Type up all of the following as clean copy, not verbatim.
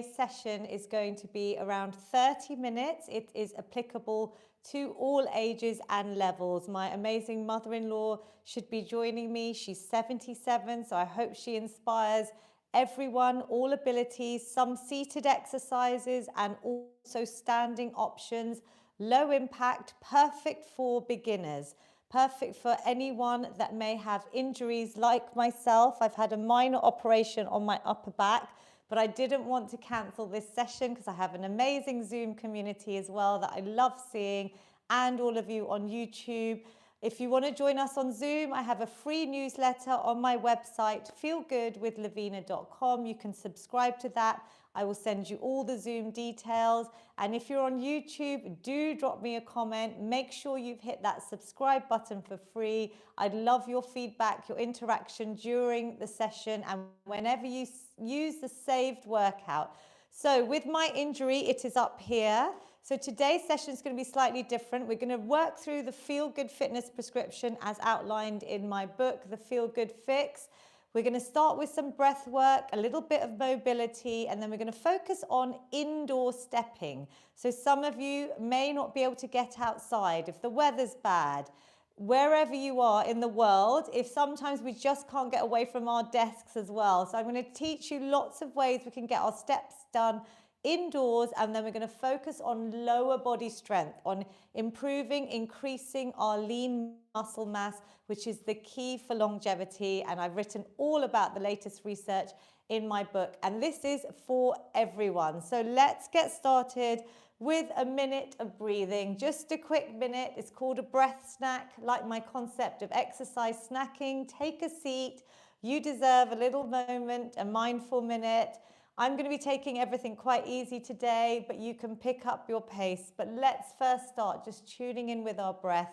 session is going to be around 30 minutes. It is applicable to all ages and levels. My amazing mother-in-law should be joining me. She's 77, so I hope she inspires everyone, all abilities, some seated exercises and also standing options, low impact, perfect for beginners. Perfect for anyone that may have injuries like myself. I've had a minor operation on my upper back, but I didn't want to cancel this session because I have an amazing Zoom community as well that I love seeing, and all of you on YouTube. If you want to join us on Zoom, I have a free newsletter on my website, feelgoodwithlavina.com. You can subscribe to that. I will send you all the Zoom details. And if you're on YouTube, do drop me a comment. Make sure you've hit that subscribe button for free. I'd love your feedback, your interaction during the session and whenever you use the saved workout. So with my injury, it is up here. So today's session is going to be slightly different. We're going to work through the Feel Good Fitness prescription as outlined in my book, The Feel Good Fix. We're going to start with some breath work, a little bit of mobility, and then we're going to focus on indoor stepping. So some of you may not be able to get outside if the weather's bad. Wherever you are in the world, if sometimes we just can't get away from our desks as well. So I'm going to teach you lots of ways we can get our steps done indoors, and then we're going to focus on lower body strength, on improving, increasing our lean muscle mass, which is the key for longevity. And I've written all about the latest research in my book, and this is for everyone. So let's get started with a minute of breathing. Just a quick minute. It's called a breath snack, like my concept of exercise snacking. Take a seat. You deserve a little moment, a mindful minute. I'm going to be taking everything quite easy today, but you can pick up your pace. But let's first start just tuning in with our breath.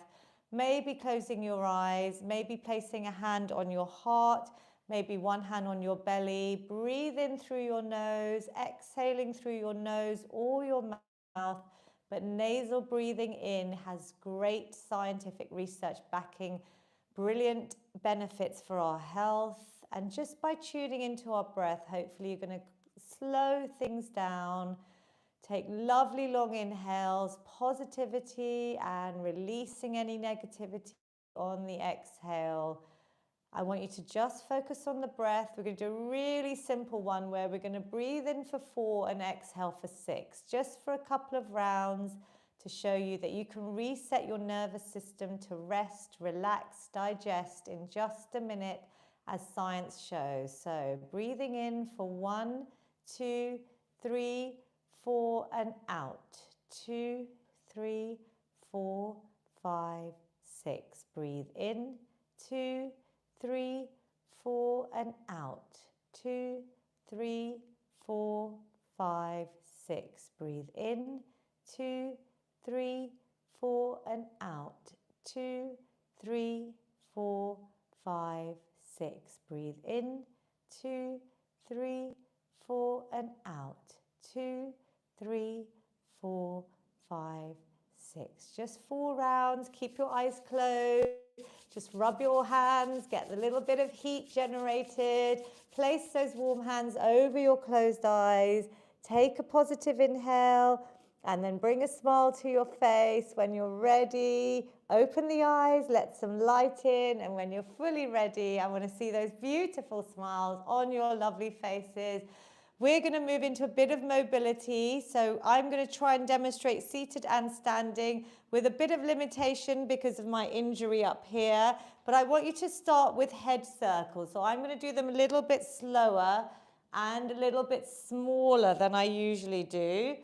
Maybe closing your eyes, maybe placing a hand on your heart, maybe one hand on your belly. Breathe in through your nose, exhaling through your nose or your mouth. But nasal breathing in has great scientific research backing brilliant benefits for our health. And just by tuning into our breath, hopefully you're going to slow things down. Take lovely long inhales, positivity, and releasing any negativity on the exhale. I want you to just focus on the breath. We're going to do a really simple one where we're going to breathe in for 4 and exhale for 6, just for a couple of rounds to show you that you can reset your nervous system to rest, relax, digest in just a minute, as science shows. So breathing in for 1, 2, 3, 4 and out. 2, 3, 4, 5, 6. Breathe in. 2, 3, 4 and out. 2, 3, 4, 5, 6. Breathe in. 2, 3, 4 and out. 2, 3, 4, 5, 6. Breathe in. 2, 3, 4 and out. 2, 3, 4, 5, 6. Just 4 rounds. Keep your eyes closed. Just rub your hands. Get a little bit of heat generated. Place those warm hands over your closed eyes. Take a positive inhale and then bring a smile to your face. When you're ready, open the eyes, let some light in. And when you're fully ready, I want to see those beautiful smiles on your lovely faces. We're going to move into a bit of mobility. So I'm going to try and demonstrate seated and standing with a bit of limitation because of my injury up here. But I want you to start with head circles. So I'm going to do them a little bit slower and a little bit smaller than I usually do.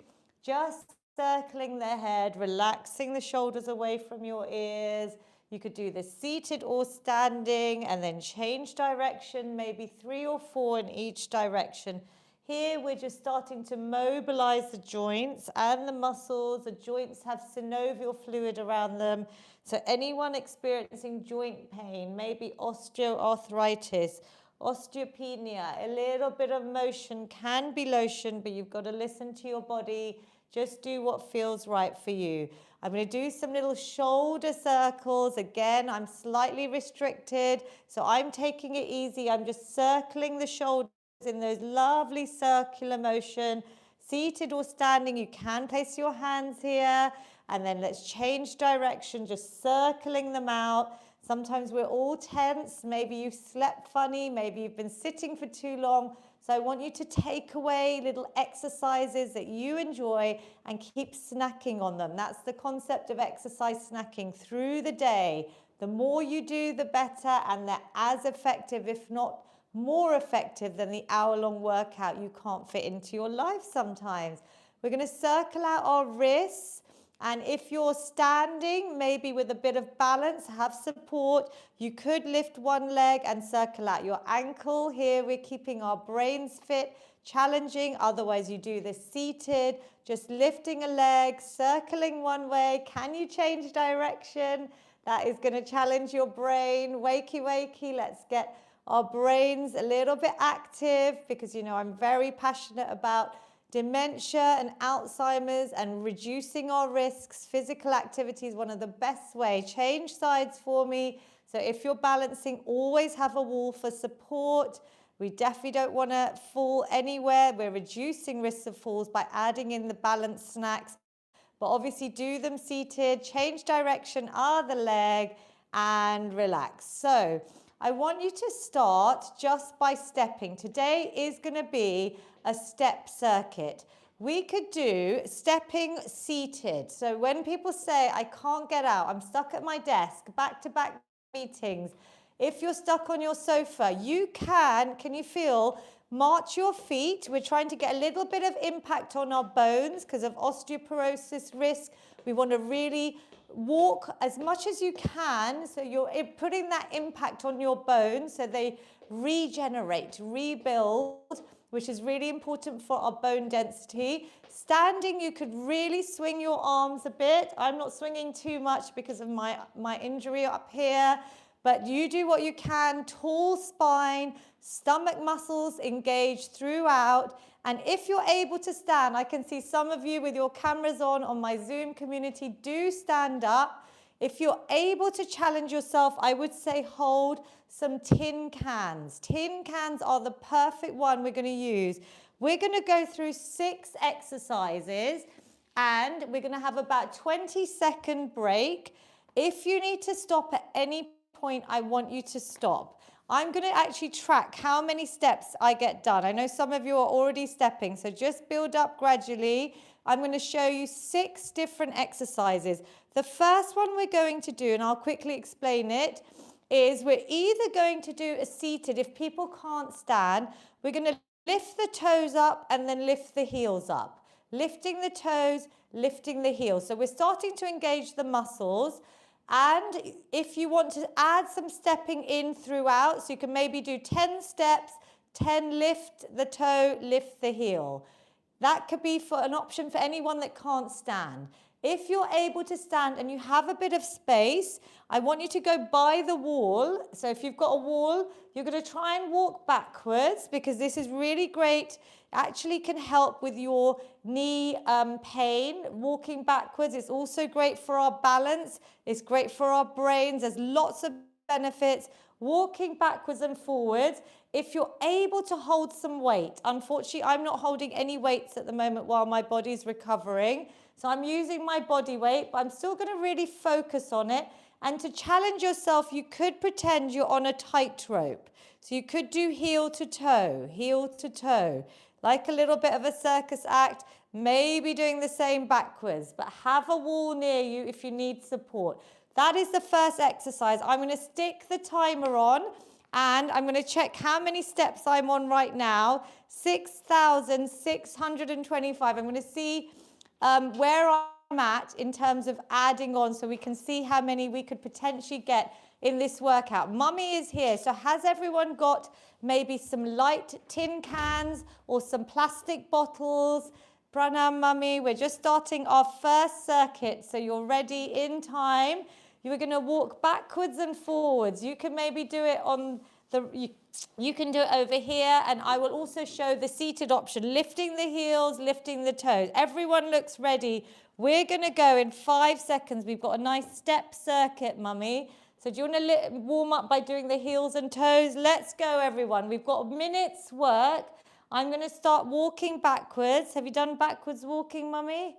Just circling the head, relaxing the shoulders away from your ears. You could do this seated or standing and then change direction, maybe 3 or 4 in each direction. Here we're just starting to mobilize the joints and the muscles. The joints have synovial fluid around them. So anyone experiencing joint pain, maybe osteoarthritis, osteopenia, a little bit of motion can be lotion, but you've got to listen to your body. Just do what feels right for you. I'm going to do some little shoulder circles. Again, I'm slightly restricted, so I'm taking it easy. I'm just circling the shoulders in those lovely circular motion. Seated or standing, you can place your hands here. And then let's change direction, just circling them out. Sometimes we're all tense. Maybe you've slept funny. Maybe you've been sitting for too long. So I want you to take away little exercises that you enjoy and keep snacking on them. That's the concept of exercise snacking through the day. The more you do, the better, and they're as effective, if not more effective than the hour-long workout you can't fit into your life sometimes. We're going to circle out our wrists. And if you're standing, maybe with a bit of balance, have support, you could lift one leg and circle out your ankle. Here we're keeping our brains fit, challenging. Otherwise, you do this seated, just lifting a leg, circling one way. Can you change direction? That is going to challenge your brain. Wakey, wakey. Let's get our brains a little bit active, because, you know, I'm very passionate about dementia and Alzheimer's and reducing our risks. Physical activity is one of the best ways. Change sides for me. So if you're balancing, always have a wall for support. We definitely don't want to fall anywhere. We're reducing risks of falls by adding in the balanced snacks. But obviously do them seated, change direction, other leg, and relax. So I want you to start just by stepping. Today is going to be a step circuit. We could do stepping seated. So when people say, I can't get out, I'm stuck at my desk, back-to-back meetings. If you're stuck on your sofa, you can you feel, march your feet. We're trying to get a little bit of impact on our bones because of osteoporosis risk. We want to really walk as much as you can, so you're putting that impact on your bones so they regenerate, rebuild, which is really important for our bone density. Standing, you could really swing your arms a bit. I'm not swinging too much because of my injury up here, but you do what you can. Tall spine, stomach muscles engaged throughout. And if you're able to stand, I can see some of you with your cameras on my Zoom community, do stand up. If you're able to challenge yourself, I would say hold some tin cans. Tin cans are the perfect one we're going to use. We're going to go through 6 exercises and we're going to have about 20-second break. If you need to stop at any point, I want you to stop. I'm going to actually track how many steps I get done. I know some of you are already stepping, so just build up gradually. I'm going to show you 6 different exercises. The first one we're going to do, and I'll quickly explain it, is we're either going to do a seated. If people can't stand, we're going to lift the toes up and then lift the heels up. Lifting the toes, lifting the heels. So we're starting to engage the muscles. And if you want to add some stepping in throughout, so you can maybe do 10 steps, 10 lift the toe, lift the heel. That could be for an option for anyone that can't stand. If you're able to stand and you have a bit of space, I want you to go by the wall. So if you've got a wall, you're going to try and walk backwards, because this is really great. Actually can help with your knee pain. Walking backwards is also great for our balance. It's great for our brains. There's lots of benefits. Walking backwards and forwards. If you're able to hold some weight, unfortunately, I'm not holding any weights at the moment while my body's recovering. So I'm using my body weight, but I'm still going to really focus on it. And to challenge yourself, you could pretend you're on a tightrope. So you could do heel to toe, like a little bit of a circus act, maybe doing the same backwards, but have a wall near you if you need support. That is the first exercise. I'm going to stick the timer on and I'm going to check how many steps I'm on right now. 6,625. I'm going to see where I'm at in terms of adding on, so we can see how many we could potentially get in this workout. Mummy is here. So has everyone got maybe some light tin cans or some plastic bottles? Pranam, Mummy. We're just starting our first circuit, so you're ready in time. You are going to walk backwards and forwards. You can maybe do it on the... You can do it over here, and I will also show the seated option, lifting the heels, lifting the toes. Everyone looks ready. We're going to go in 5 seconds. We've got a nice step circuit, Mummy. So do you want to warm up by doing the heels and toes? Let's go, everyone. We've got a minute's work. I'm going to start walking backwards. Have you done backwards walking, Mummy?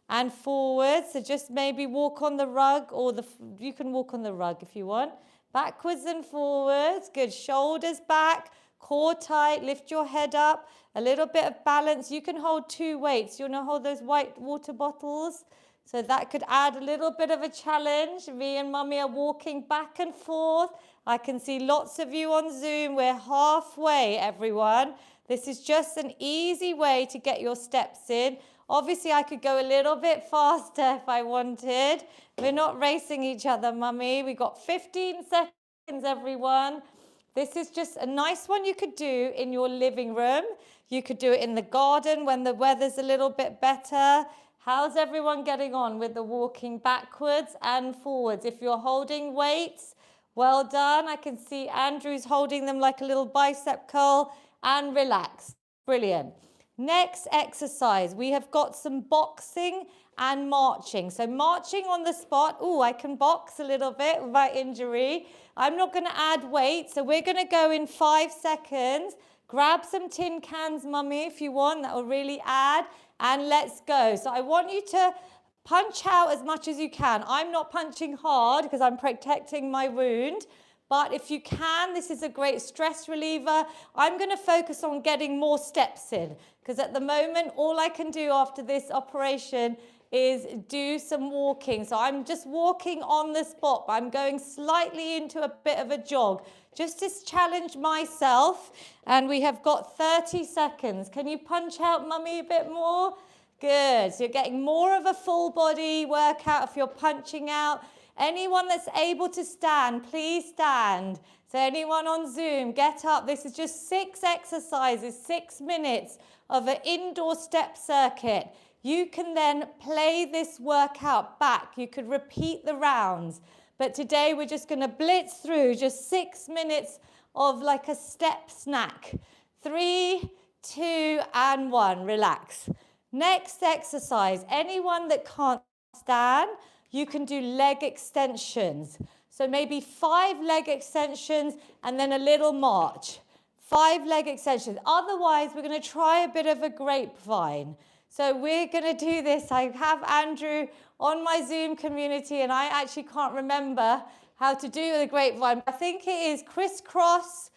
And forwards. So just maybe walk on the rug, or you can walk on the rug if you want. Backwards and forwards. Good. Shoulders back, core tight. Lift your head up. A little bit of balance. You can hold 2 weights. You want to hold those white water bottles? So that could add a little bit of a challenge. Me and Mummy are walking back and forth. I can see lots of you on Zoom. We're halfway, everyone. This is just an easy way to get your steps in. Obviously, I could go a little bit faster if I wanted. We're not racing each other, Mummy. We got 15 seconds, everyone. This is just a nice one you could do in your living room. You could do it in the garden when the weather's a little bit better. How's everyone getting on with the walking backwards and forwards? If you're holding weights, well done. I can see Andrew's holding them like a little bicep curl, and relax. Brilliant. Next exercise, we have got some boxing and marching. So marching on the spot. Oh, I can box a little bit without injury. I'm not going to add weight, so we're going to go in 5 seconds. Grab some tin cans, Mummy, if you want. That will really add. And let's go. So I want you to punch out as much as you can. I'm not punching hard because I'm protecting my wound. But if you can, this is a great stress reliever. I'm going to focus on getting more steps in, because at the moment, all I can do after this operation is do some walking. So I'm just walking on the spot, but I'm going slightly into a bit of a jog, just to challenge myself. And we have got 30 seconds. Can you punch out, Mummy, a bit more? Good. So you're getting more of a full body workout if you're punching out. Anyone that's able to stand, please stand. So anyone on Zoom, get up. This is just 6 exercises, 6 minutes of an indoor step circuit. You can then play this workout back. You could repeat the rounds. But today we're just going to blitz through just 6 minutes of like a step snack. 3, 2, and 1. Relax. Next exercise. Anyone that can't stand, you can do leg extensions. So maybe 5 leg extensions and then a little march. 5 leg extensions. Otherwise, we're going to try a bit of a grapevine. So we're going to do this. I have Andrew on my Zoom community, and I actually can't remember how to do the grapevine. I think it is crisscross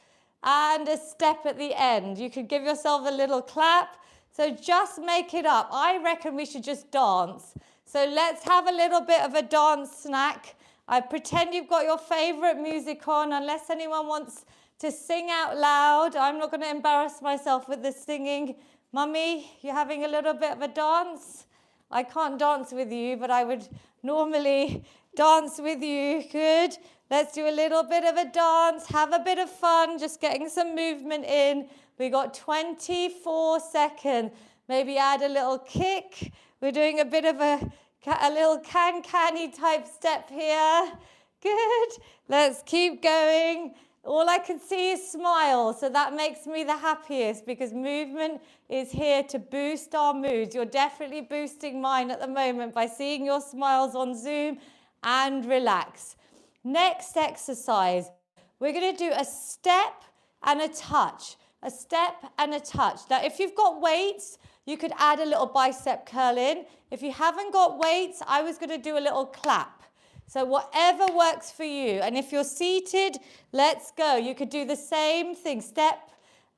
and a step at the end. You could give yourself a little clap. So just make it up. I reckon we should just dance. So let's have a little bit of a dance snack. I pretend you've got your favorite music on, unless anyone wants to sing out loud. I'm not going to embarrass myself with the singing. Mummy, you're having a little bit of a dance? I can't dance with you, but I would normally dance with you. Good. Let's do a little bit of a dance. Have a bit of fun, just getting some movement in. We got 24 seconds. Maybe add a little kick. We're doing a bit of a little can-canny type step here. Good. Let's keep going. All I can see is smiles, so that makes me the happiest, because movement is here to boost our moods. You're definitely boosting mine at the moment by seeing your smiles on Zoom, and relax. Next exercise, we're going to do a step and a touch. A step and a touch. Now, if you've got weights, you could add a little bicep curl in. If you haven't got weights, I was going to do a little clap. So whatever works for you. And if you're seated, let's go. You could do the same thing, step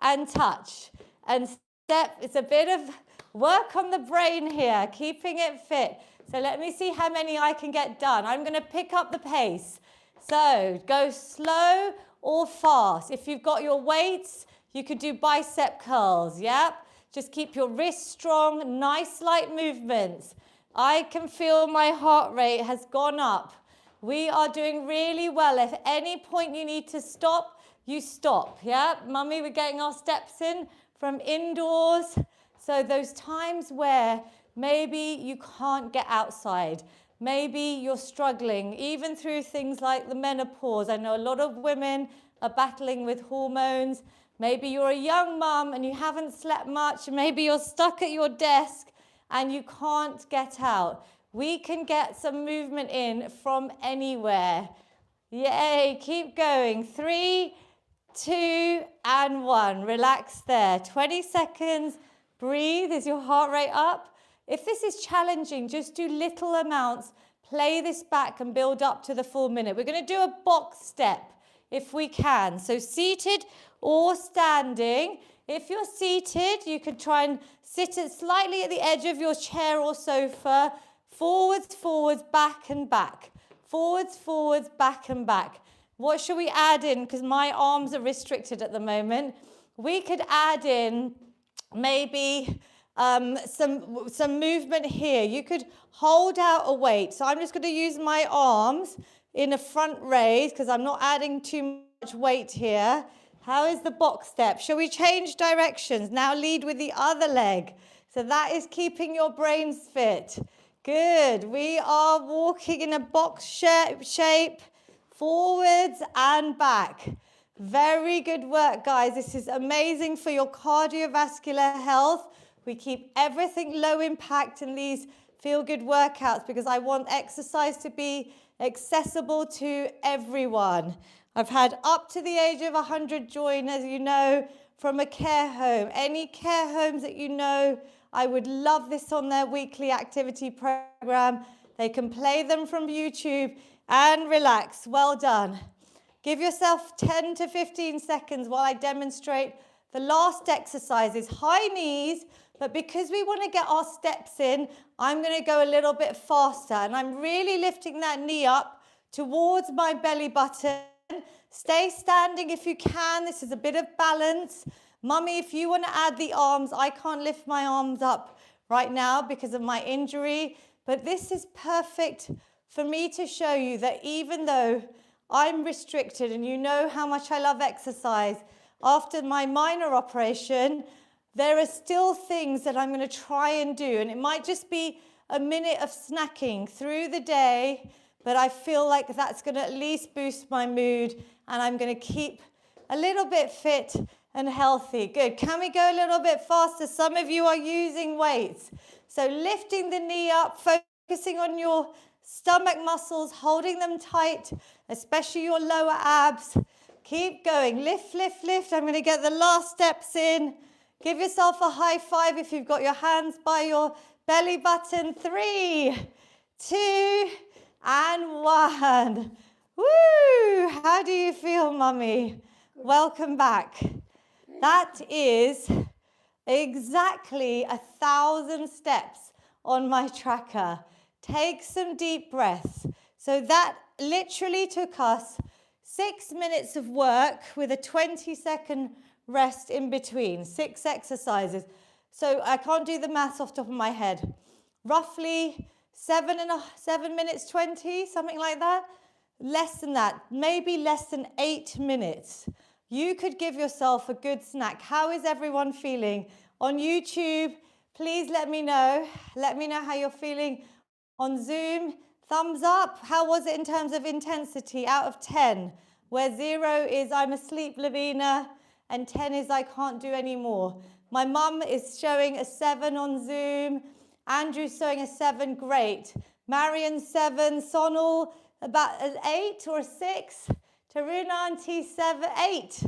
and touch. And step, it's a bit of work on the brain here, keeping it fit. So let me see how many I can get done. I'm going to pick up the pace. So go slow or fast. If you've got your weights, you could do bicep curls, yep. Just keep your wrists strong, nice light movements. I can feel my heart rate has gone up. We are doing really well. If at any point you need to stop, you stop, yeah? Mummy, we're getting our steps in from indoors. So those times where maybe you can't get outside, maybe you're struggling, even through things like the menopause. I know a lot of women are battling with hormones. Maybe you're a young mum and you haven't slept much. Maybe you're stuck at your desk and you can't get out. We can get some movement in from anywhere. Yay, keep going. 3, 2, and 1. Relax there. 20 seconds. Breathe. Is your heart rate up? If this is challenging, just do little amounts. Play this back and build up to the full minute. We're going to do a box step if we can. So seated or standing. If you're seated, you could try and sit it slightly at the edge of your chair or sofa. Forwards, forwards, back and back. Forwards, forwards, back and back. What should we add in? Because my arms are restricted at the moment. We could add in maybe some movement here. You could hold out a weight. So I'm just going to use my arms in a front raise because I'm not adding too much weight here. How is the box step? Shall we change directions? Now lead with the other leg. So that is keeping your brains fit. Good. We are walking in a box shape, forwards and back. Very good work, guys. This is amazing for your cardiovascular health. We keep everything low impact in these feel-good workouts because I want exercise to be accessible to everyone. I've had up to the age of 100 join, as you know, from a care home. Any care homes that you know, I would love this on their weekly activity program. They can play them from YouTube and relax. Well done. Give yourself 10 to 15 seconds while I demonstrate the last exercises. High knees, but because we want to get our steps in, I'm going to go a little bit faster. And I'm really lifting that knee up towards my belly button. Stay standing if you can. This is a bit of balance. Mummy, if you want to add the arms, I can't lift my arms up right now because of my injury. But this is perfect for me to show you that even though I'm restricted and you know how much I love exercise, after my minor operation, there are still things that I'm going to try and do. And it might just be a minute of snacking through the day, but I feel like that's going to at least boost my mood and I'm going to keep a little bit fit and healthy. Good. Can we go a little bit faster? Some of you are using weights. So lifting the knee up, focusing on your stomach muscles, holding them tight, especially your lower abs. Keep going. Lift, lift, lift. I'm going to get the last steps in. Give yourself a high five if you've got your hands by your belly button. 3, 2, and 1. Woo! How do you feel, Mummy? Welcome back. That is exactly 1,000 steps on my tracker. Take some deep breaths. So that literally took us 6 minutes of work with a 20-second rest in between. 6 exercises. So I can't do the maths off the top of my head. Roughly 7 minutes 20, something like that. Less than that, maybe less than 8 minutes. You could give yourself a good snack. How is everyone feeling? On YouTube, please let me know. Let me know how you're feeling. On Zoom, thumbs up. How was it in terms of intensity out of 10? Where 0 is I'm asleep, Lavina, and 10 is I can't do any more. My mum is showing a 7 on Zoom. Andrew's showing a 7, great. Marion 7, Sonal about an 8 or a 6. Taruna Auntie 7, 8.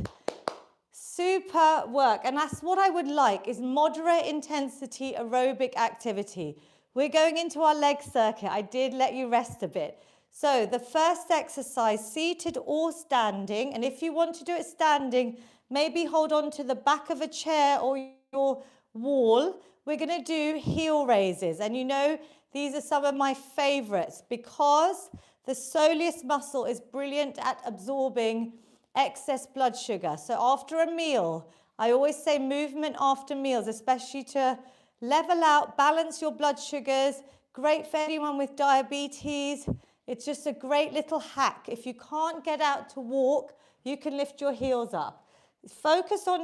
Super work. And that's what I would like is moderate intensity aerobic activity. We're going into our leg circuit. I did let you rest a bit. So the first exercise, seated or standing. And if you want to do it standing, maybe hold on to the back of a chair or your wall. We're going to do heel raises. And you know, these are some of my favorites because the soleus muscle is brilliant at absorbing excess blood sugar. So after a meal, I always say movement after meals, especially to level out, balance your blood sugars. Great for anyone with diabetes. It's just a great little hack. If you can't get out to walk, you can lift your heels up. Focus on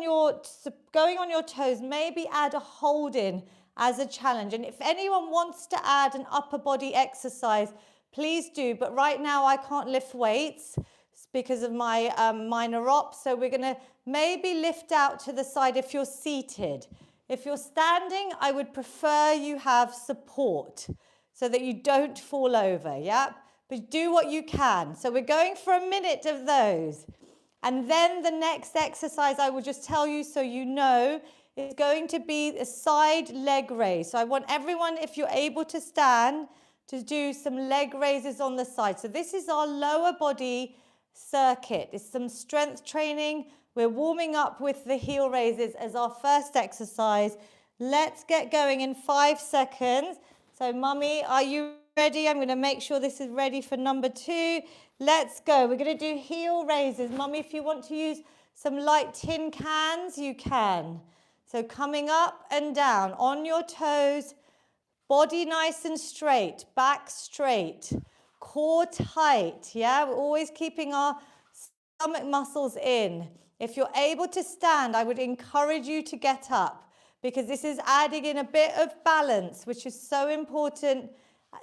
going on your toes. Maybe add a hold in as a challenge. And if anyone wants to add an upper body exercise, please do. But right now I can't lift weights because of my minor op. So we're going to maybe lift out to the side if you're seated. If you're standing, I would prefer you have support so that you don't fall over, yeah? but do what you can. So we're going for a minute of those. And then the next exercise I will just tell you so you know is going to be a side leg raise. So I want everyone, if you're able to stand, to do some leg raises on the side. So this is our lower body circuit. It's some strength training. We're warming up with the heel raises as our first exercise. Let's get going in 5 seconds. So mummy, are you ready? I'm going to make sure this is ready for number 2. Let's go. We're going to do heel raises. Mummy, if you want to use some light tin cans, you can. So coming up and down on your toes, body nice and straight, back straight, core tight. Yeah, we're always keeping our stomach muscles in. If you're able to stand, I would encourage you to get up, because this is adding in a bit of balance, which is so important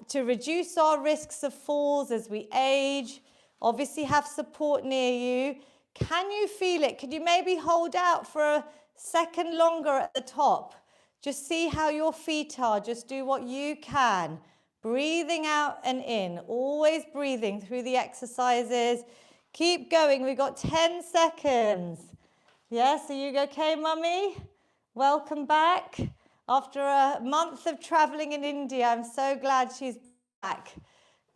to reduce our risks of falls as we age. Obviously have support near you. Can you feel it? Could you maybe hold out for a second longer at the top? Just see how your feet are. Just do what you can. Breathing out and in. Always breathing through the exercises. Keep going. We've got 10 seconds. Yes, are you okay, mummy? Welcome back. After a month of traveling in India, I'm so glad she's back.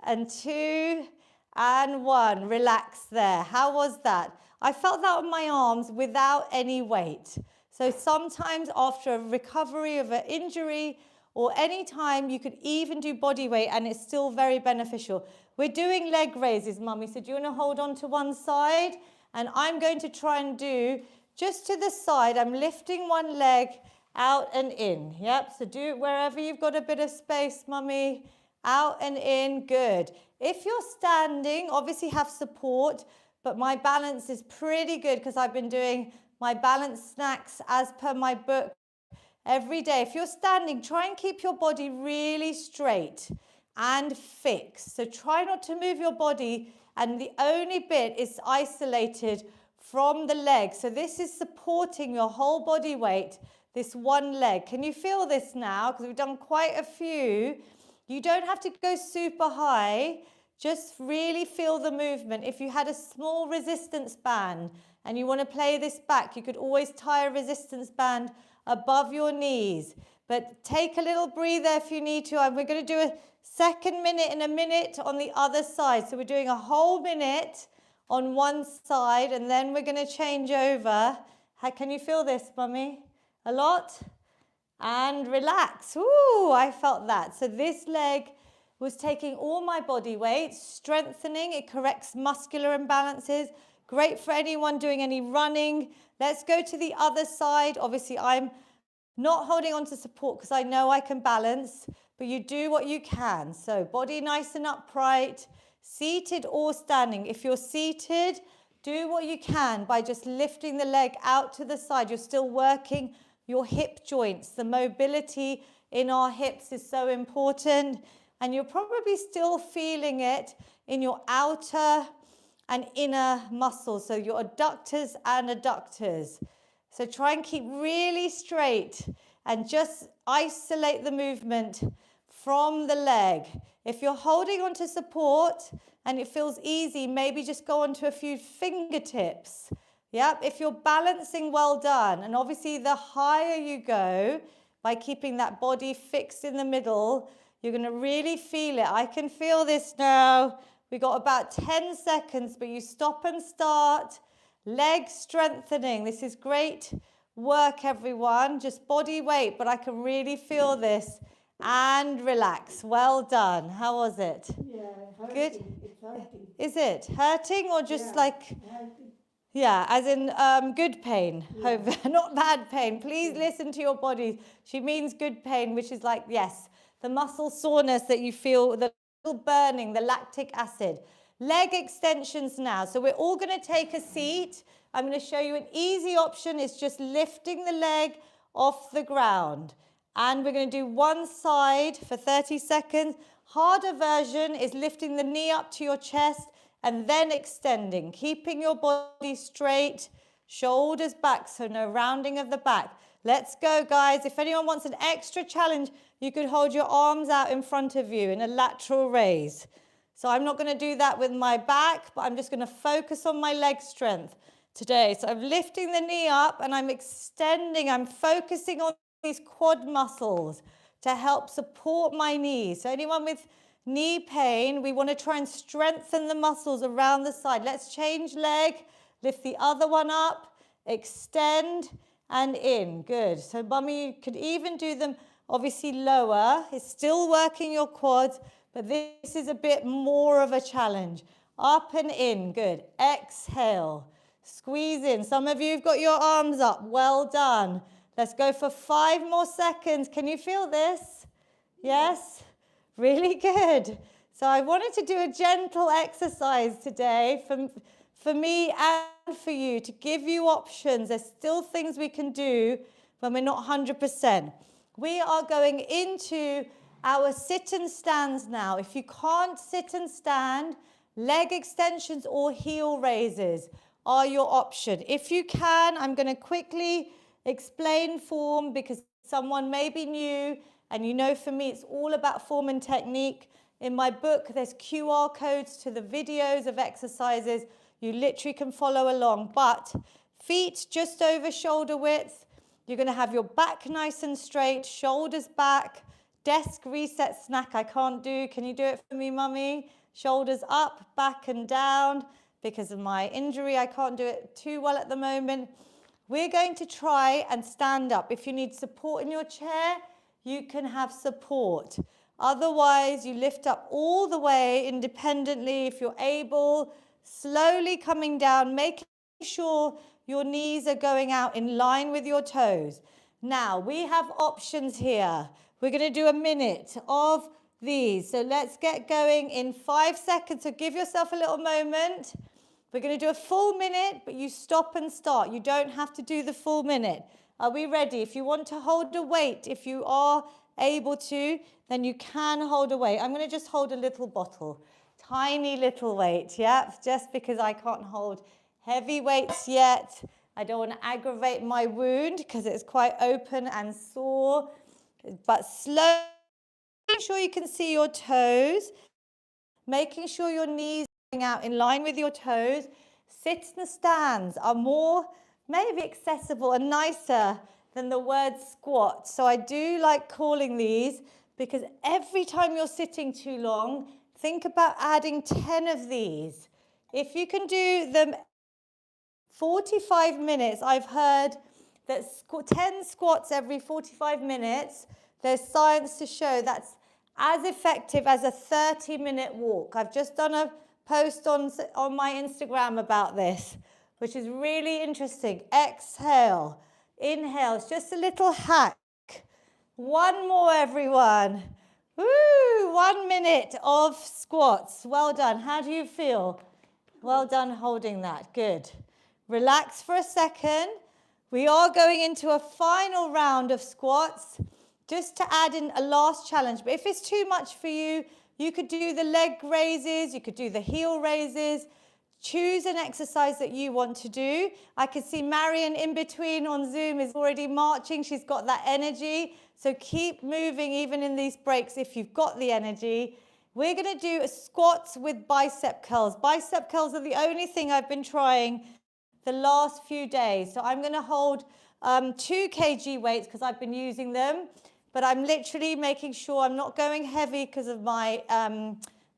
And 2 and 1. Relax there. How was that? I felt that on my arms without any weight. So sometimes after a recovery of an injury or any time, you could even do body weight and it's still very beneficial. We're doing leg raises, mummy. So do you want to hold on to one side? And I'm going to try and do just to the side. I'm lifting one leg out and in. Yep, so do it wherever you've got a bit of space, mummy. Out and in, good. If you're standing, obviously have support, but my balance is pretty good because I've been doing my balance snacks as per my book every day. If you're standing, try and keep your body really straight and fixed. So try not to move your body, and the only bit is isolated from the leg. So this is supporting your whole body weight, this one leg. Can you feel this now? Because we've done quite a few. You don't have to go super high. Just really feel the movement. If you had a small resistance band and you want to play this back, you could always tie a resistance band above your knees. But take a little breather if you need to. And we're going to do a second minute and a minute on the other side. So we're doing a whole minute on one side, and then we're going to change over. Can you feel this, mummy? A lot? And relax. Ooh, I felt that. So this leg was taking all my body weight, strengthening. It corrects muscular imbalances. Great for anyone doing any running. Let's go to the other side. Obviously, I'm not holding on to support because I know I can balance, but you do what you can. So body nice and upright, seated or standing. If you're seated, do what you can by just lifting the leg out to the side. You're still working your hip joints. The mobility in our hips is so important, and you're probably still feeling it in your outer and inner muscles, so your adductors and adductors. So try and keep really straight and just isolate the movement from the leg. If you're holding on to support and it feels easy, maybe just go on to a few fingertips. Yep, if you're balancing, well done. And obviously the higher you go, by keeping that body fixed in the middle, you're going to really feel it. I can feel this now. We got about 10 seconds, but you stop and start. Leg strengthening. This is great work, everyone. Just body weight, but I can really feel this. And relax. Well done. How was it? Yeah, hurting. Good? It's hurting. Is it hurting or just like... Hurting. Yeah, as in good pain, Yeah. not bad pain. Please listen to your body. She means good pain, which is like, yes, the muscle soreness that you feel, the little burning, the lactic acid. Leg extensions now. So we're all going to take a seat. I'm going to show you an easy option. It's just lifting the leg off the ground. And we're going to do one side for 30 seconds. Harder version is lifting the knee up to your chest and then extending, keeping your body straight, shoulders back, so no rounding of the back. Let's go, guys. If anyone wants an extra challenge, you could hold your arms out in front of you in a lateral raise. So I'm not going to do that with my back, but I'm just going to focus on my leg strength today. So I'm lifting the knee up and I'm extending, I'm focusing on these quad muscles to help support my knees. So anyone with knee pain, we want to try and strengthen the muscles around the side. Let's change leg, lift the other one up, extend and in. Good. So mummy, you could even do them obviously lower. It's still working your quads, but this is a bit more of a challenge. Up and in. Good. Exhale. Squeeze in. Some of you have got your arms up. Well done. Let's go for 5 more seconds. Can you feel this? Yes? Really good. So I wanted to do a gentle exercise today for me and for you to give you options. There's still things we can do when we're not 100%. We are going into our sit and stands now. If you can't sit and stand, leg extensions or heel raises are your option. If you can, I'm going to quickly explain form because someone may be new, and you know for me it's all about form and technique. In my book there's QR codes to the videos of exercises. You literally can follow along, but feet just over shoulder width. You're going to have your back nice and straight, shoulders back, desk reset snack I can't do. Can you do it for me, mummy? Shoulders up, back and down. Because of my injury, I can't do it too well at the moment. We're going to try and stand up. If you need support in your chair, you can have support. Otherwise, you lift up all the way independently if you're able, slowly coming down, making sure your knees are going out in line with your toes. Now, we have options here. We're going to do a minute of these. So let's get going in 5 seconds. So give yourself a little moment. We're going to do a full minute, but you stop and start. You don't have to do the full minute. Are we ready? If you want to hold a weight, if you are able to, then you can hold a weight. I'm going to just hold a little bottle. Tiny little weight, yeah? Just because I can't hold heavy weights yet. I don't want to aggravate my wound because it's quite open and sore. But slowly, make sure you can see your toes. Making sure your knees are out in line with your toes. Sits and stands are more maybe accessible and nicer than the word squat. So I do like calling these because every time you're sitting too long, think about adding 10 of these. If you can do them 45 minutes, I've heard that 10 squats every 45 minutes, there's science to show that's as effective as a 30-minute walk. I've just done a post on my Instagram about this, which is really interesting. Exhale, inhale, it's just a little hack. One more, everyone. Woo, 1 minute of squats. Well done. How do you feel? Well done holding that. Good. Relax for a second. We are going into a final round of squats just to add in a last challenge. But if it's too much for you, you could do the leg raises, you could do the heel raises. Choose an exercise that you want to do. I can see Marion in between on Zoom is already marching. She's got that energy. So keep moving even in these breaks if you've got the energy. We're going to do squats with bicep curls. Bicep curls are the only thing I've been trying the last few days. So I'm going to hold 2 kg weights because I've been using them. But I'm literally making sure I'm not going heavy because of my,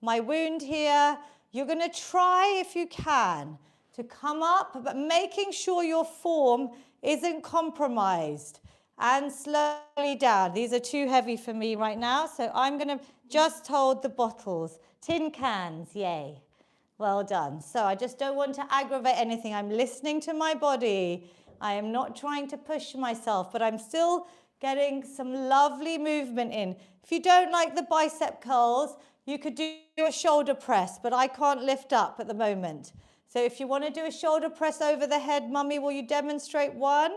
my wound here. You're going to try, if you can, to come up, but making sure your form isn't compromised. And slowly down. These are too heavy for me right now, so I'm going to just hold the bottles. Tin cans, yay. Well done. So I just don't want to aggravate anything. I'm listening to my body. I am not trying to push myself, but I'm still getting some lovely movement in. If you don't like the bicep curls, you could do a shoulder press, but I can't lift up at the moment. So if you want to do a shoulder press over the head, mummy, will you demonstrate one?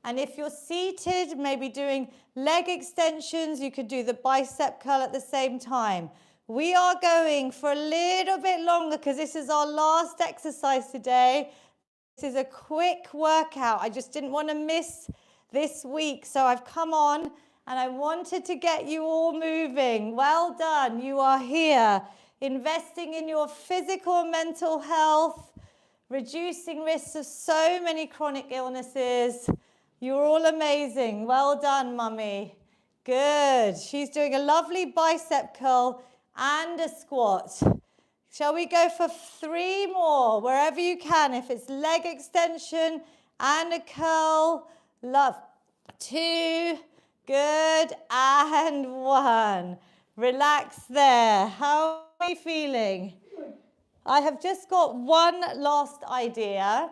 And if you're seated, maybe doing leg extensions, you could do the bicep curl at the same time. We are going for a little bit longer because this is our last exercise today. This is a quick workout. I just didn't want to miss this week. So I've come on and I wanted to get you all moving. Well done. You are here. investing in your physical and mental health, reducing risks of so many chronic illnesses. You're all amazing. Well done, Mummy. Good. She's doing a lovely bicep curl and a squat. Shall we go for 3 more, wherever you can? If it's leg extension and a curl, love. 2, good, and 1. Relax there. How are you feeling? I have just got one last idea.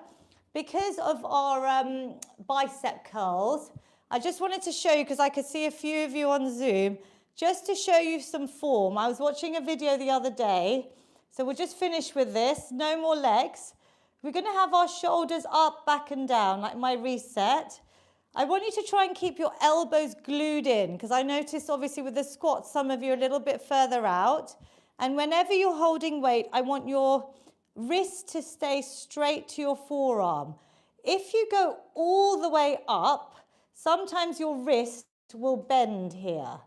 Because of our bicep curls, I just wanted to show you, because I could see a few of you on Zoom, just to show you some form. I was watching a video the other day, so we'll just finish with this. No more legs. We're going to have our shoulders up, back and down, like my reset. I want you to try and keep your elbows glued in, because I noticed obviously with the squat, some of you are a little bit further out. And whenever you're holding weight, I want your wrist to stay straight to your forearm. If you go all the way up, sometimes your wrist will bend here.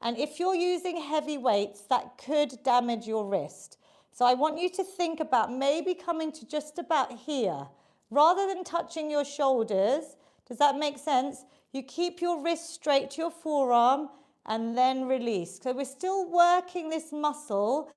And if you're using heavy weights, that could damage your wrist. So I want you to think about maybe coming to just about here, rather than touching your shoulders. Does that make sense? You keep your wrist straight to your forearm and then release. So we're still working this muscle.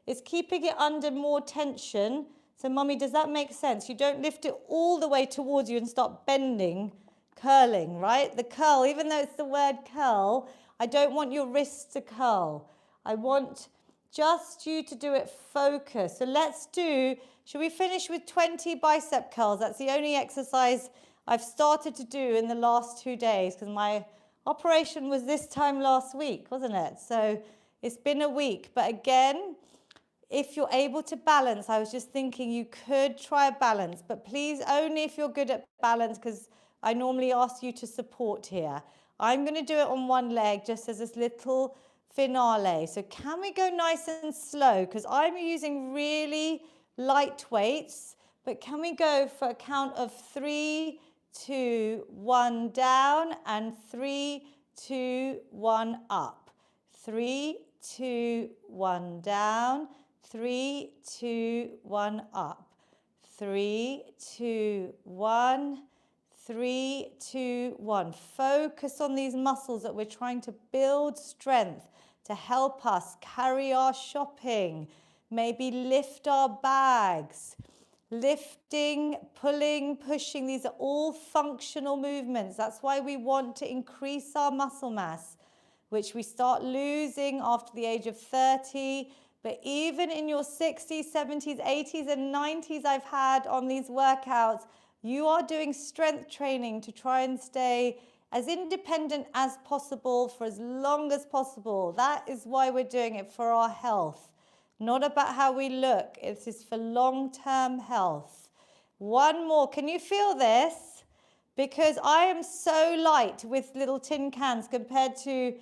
It's keeping it under more tension. So Mummy, does that make sense? You don't lift it all the way towards you and start bending, curling, right? The curl, even though it's the word curl, I don't want your wrists to curl. I want just you to do it focused. So let's do, should we finish with 20 bicep curls? That's the only exercise I've started to do in the last 2 days, because my operation was this time last week, wasn't it? So it's been a week. But again, if you're able to balance, I was just thinking you could try a balance, but please only if you're good at balance, because I normally ask you to support here. I'm going to do it on one leg just as this little finale. So can we go nice and slow? Because I'm using really light weights, but can we go for a count of 3, 2, 1 down, and 3, 2, 1 up. 3, 2, 1 down. 3, 2, 1 up. 3, 2, 1. 3, 2, 1. Focus on these muscles that we're trying to build strength to help us carry our shopping, maybe lift our bags. Lifting, pulling, pushing, these are all functional movements. That's why we want to increase our muscle mass, which we start losing after the age of 30. But even in your 60s, 70s, 80s, and 90s I've had on these workouts, you are doing strength training to try and stay as independent as possible for as long as possible. That is why we're doing it, for our health. Not about how we look. It is for long-term health. One more. Can you feel this? Because I am so light with little tin cans compared to,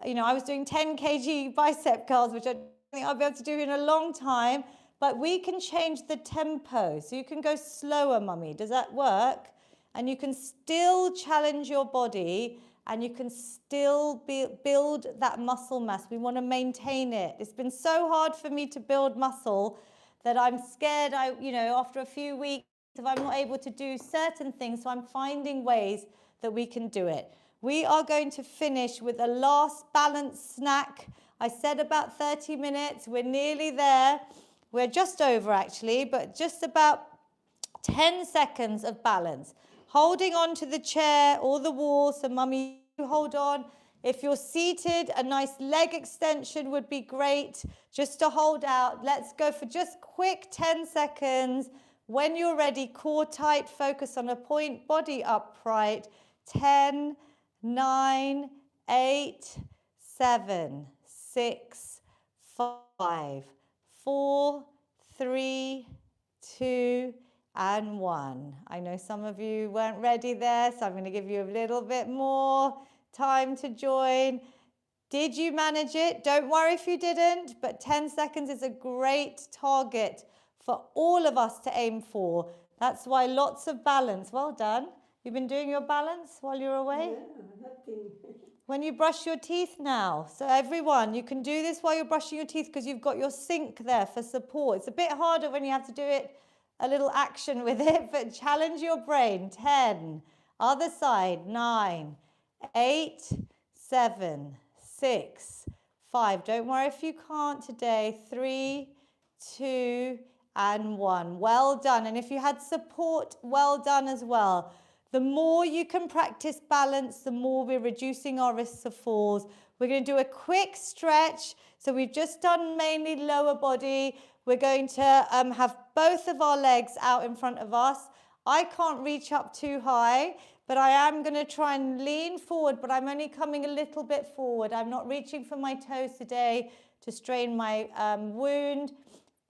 I was doing 10 kg bicep curls, which I don't think I'll be able to do in a long time. But we can change the tempo. So you can go slower, Mummy. Does that work? And you can still challenge your body, and you can still build that muscle mass. We want to maintain it. It's been so hard for me to build muscle that I'm scared, after a few weeks, if I'm not able to do certain things. So I'm finding ways that we can do it. We are going to finish with a last balanced snack. I said about 30 minutes. We're nearly there. We're just over, actually, but just about 10 seconds of balance. Holding on to the chair or the wall, so Mummy, you hold on. If you're seated, a nice leg extension would be great, just to hold out. Let's go for just quick 10 seconds. When you're ready, core tight, focus on a point, body upright. 10, 9, 8, 7, 6, 5, 4, 3, 2, and 1. I know some of you weren't ready there, so I'm going to give you a little bit more time to join. Did you manage it? Don't worry if you didn't, but 10 seconds is a great target for all of us to aim for. That's why lots of balance. Well done. You've been doing your balance while you're away? Yeah, nothing. when you brush your teeth now. So everyone, you can do this while you're brushing your teeth because you've got your sink there for support. It's a bit harder when you have to do it, a little action with it, but challenge your brain. 10, other side, 9, 8, 7, 6, 5. Don't worry if you can't today. 3, 2, and 1. Well done. And if you had support, well done as well. The more you can practice balance, the more we're reducing our risks of falls. We're going to do a quick stretch. So we've just done mainly lower body. We're going to have both of our legs out in front of us. I can't reach up too high, but I am going to try and lean forward, but I'm only coming a little bit forward. I'm not reaching for my toes today to strain my wound.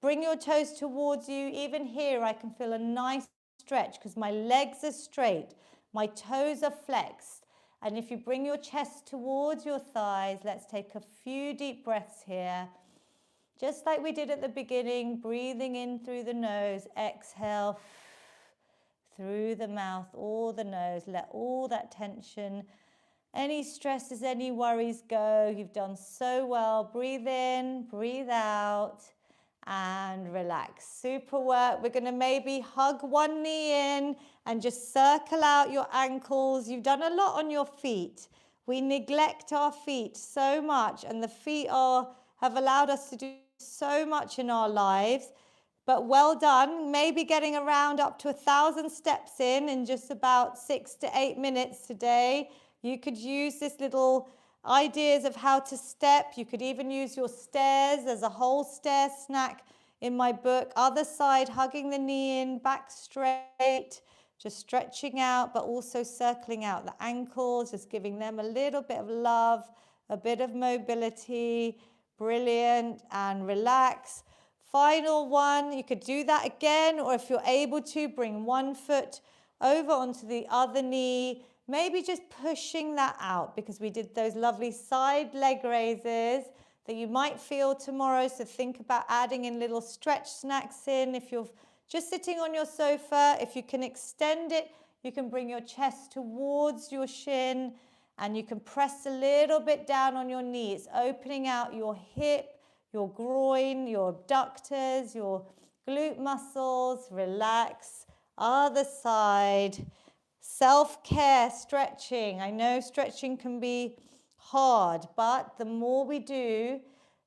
Bring your toes towards you. Even here, I can feel a nice stretch because my legs are straight, my toes are flexed. And if you bring your chest towards your thighs, let's take a few deep breaths here. Just like we did at the beginning, breathing in through the nose, exhale through the mouth or the nose. Let all that tension, any stresses, any worries go. You've done so well. Breathe in, breathe out. And relax. Super work. We're going to maybe hug one knee in and just circle out your ankles. You've done a lot on your feet. We neglect our feet so much, and the feet have allowed us to do so much in our lives. But well done. Maybe getting around up to 1,000 steps in just about 6 to 8 minutes today. You could use this little ideas of how to step. You could even use your stairs. There's a whole stair snack in my book. Other side, hugging the knee in, back straight, just stretching out, but also circling out the ankles, just giving them a little bit of love, a bit of mobility. Brilliant. And relax. Final one, you could do that again, or if you're able to, bring one foot over onto the other knee. Maybe just pushing that out because we did those lovely side leg raises that you might feel tomorrow. So think about adding in little stretch snacks in. If you're just sitting on your sofa, if you can extend it, you can bring your chest towards your shin and you can press a little bit down on your knee. It's opening out your hip, your groin, your abductors, your glute muscles. Relax. Other side. Self-care, stretching. I know stretching can be hard, but the more we do,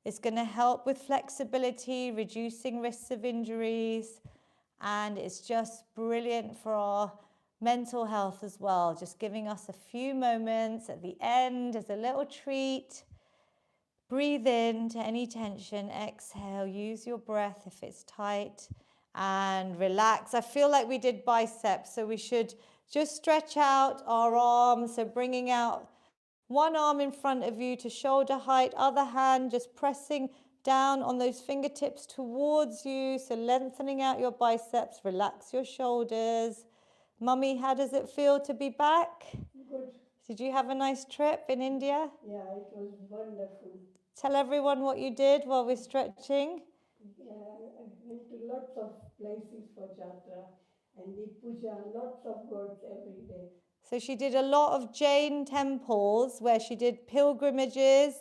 it's going to help with flexibility, reducing risks of injuries, and it's just brilliant for our mental health as well. Just giving us a few moments at the end as a little treat. Breathe into any tension, exhale, use your breath if it's tight, and relax. I feel like we did biceps, so we should just stretch out our arms, so bringing out one arm in front of you to shoulder height, other hand just pressing down on those fingertips towards you, so lengthening out your biceps, relax your shoulders. Mummy, how does it feel to be back? Good. Did you have a nice trip in India? Yeah, it was wonderful. Tell everyone what you did while we're stretching. Yeah, I went to lots of places for Jatra and did puja, lots of gods every day. So she did a lot of Jain temples where she did pilgrimages,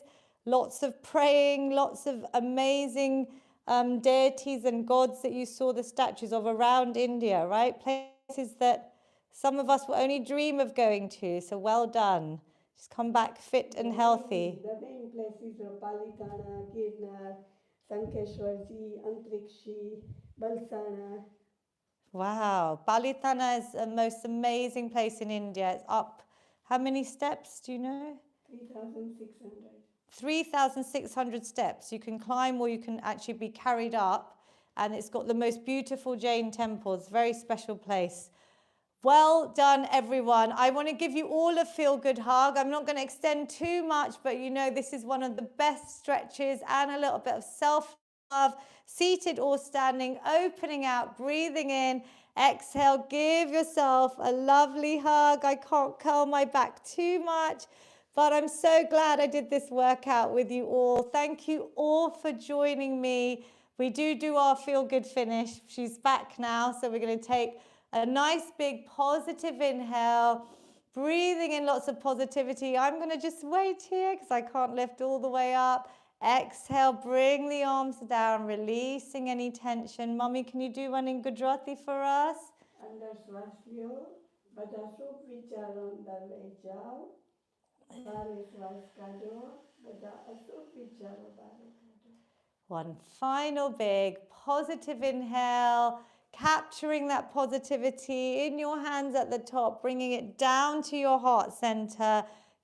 lots of praying, lots of amazing deities and gods that you saw the statues of around India, right? Places that some of us will only dream of going to. So well done. Just come back fit and healthy. The main places are Palitana, Girnar, Sankeshwarji, Antrikshi, Balsana. Wow. Balitana is the most amazing place in India. It's up, how many steps do you know? 3,600. 3,600 steps. You can climb or you can actually be carried up. And it's got the most beautiful Jain temples. Very special place. Well done, everyone. I want to give you all a feel-good hug. I'm not going to extend too much, but you know this is one of the best stretches and a little bit of self-love, seated or standing, opening out, breathing in, exhale, give yourself a lovely hug. I can't curl my back too much, but I'm so glad I did this workout with you all. Thank you all for joining me. We do our feel-good finish. She's back now, so we're going to take a nice big positive inhale. Breathing in lots of positivity. I'm going to just wait here because I can't lift all the way up. Exhale, bring the arms down, releasing any tension. Mummy, can you do one in Gujarati for us? અંદર શ્વાસ લ્યો, બધા શુભ વિચારો અંદર લઈ જાઓ, બારે શ્વાસ કાઢો, બધા અશુભ વિચારો બારે કાઢો. One final big positive inhale, capturing that positivity in your hands at the top, bringing it down to your heart center.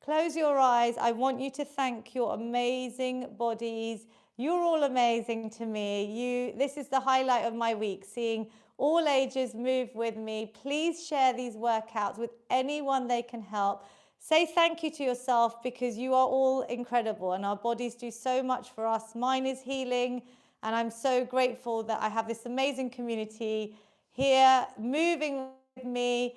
Close your eyes. I want you to thank your amazing bodies. You're all amazing to me. This is the highlight of my week, seeing all ages move with me. Please share these workouts with anyone they can help. Say thank you to yourself because you are all incredible and our bodies do so much for us. Mine is healing and I'm so grateful that I have this amazing community here moving with me.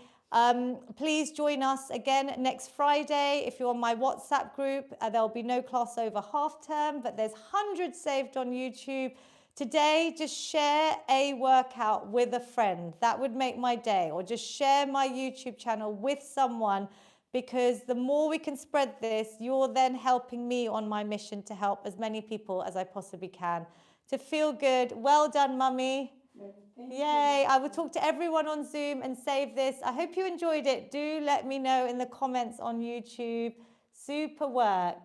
Please join us again next Friday. If you're on my WhatsApp group, there'll be no class over half term, but there's hundreds saved on YouTube. Today, just share a workout with a friend. That would make my day. Or just share my YouTube channel with someone, because the more we can spread this, you're then helping me on my mission to help as many people as I possibly can. To feel good. Well done, Mummy. Yay. I will talk to everyone on Zoom and save this. I hope you enjoyed it. Do let me know in the comments on YouTube. Super work.